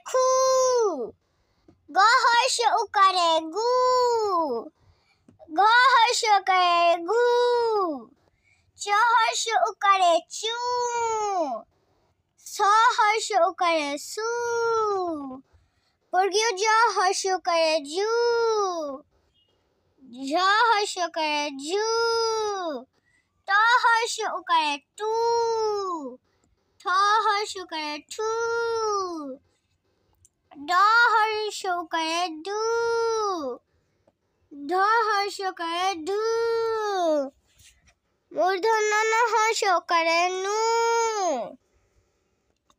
খু, গ হর্ষ উকারে গু, ঘ হর্ষ উকারে ঘু, চ হর্ষ উকারে চু, ছ হর্ষ উকারে সু, বর্গীয় জ হর্ষ উকারে জু, ঝ হর্ষ উকারে ঝু, ট হর্ষ উকারে টু, ঠ হর্ষ উকারে ঠু, ড হর্ষ উকারে ডু, ঢ হর্ষ উকারে ঢু, মূর্ধন্য ণ হর্ষ উকারে নু,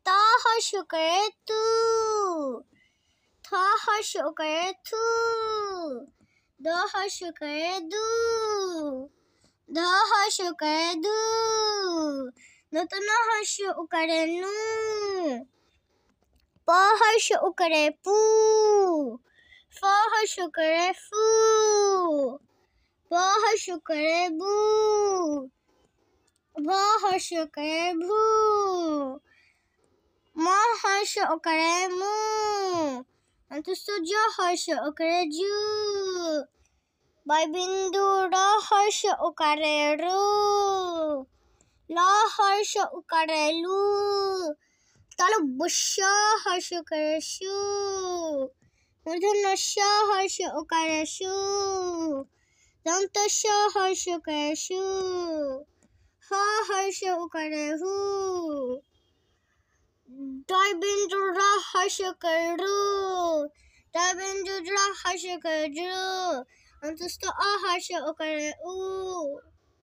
ত হর্ষ উকারে তু, থ হর্ষ উকারে থু, দ হর্ষ উকারে দু, ধ হর্ষ উকারে ধু, নতুন হর্ষ উকারে নু, প হর্ষ উকারে পু, ফ হর্ষ উকারে ফু, ব হর্ষ উকারে বু, ভ হর্ষ উকারে ভু, ম হর্ষ উকারে মু, অন্তস্থ জ হর্ষ উকারে জু, বয়বিন্দু র হর্ষ উকারে রু, ল হর্ষ উকারে লু, তালব্য শ হর্ষ উকারে শু, মূর্ধন্য ষ হর্ষ উকারে শু, দন্ত স হর্ষ উকারে শু, হ হর্ষ উকারে হু, ডয়বিন্দু র হর্ষ উকারে রু, ডয়বিন্দু র হর্ষ উকারে রু, অন্তস্থ অ হর্ষ উকারে উ।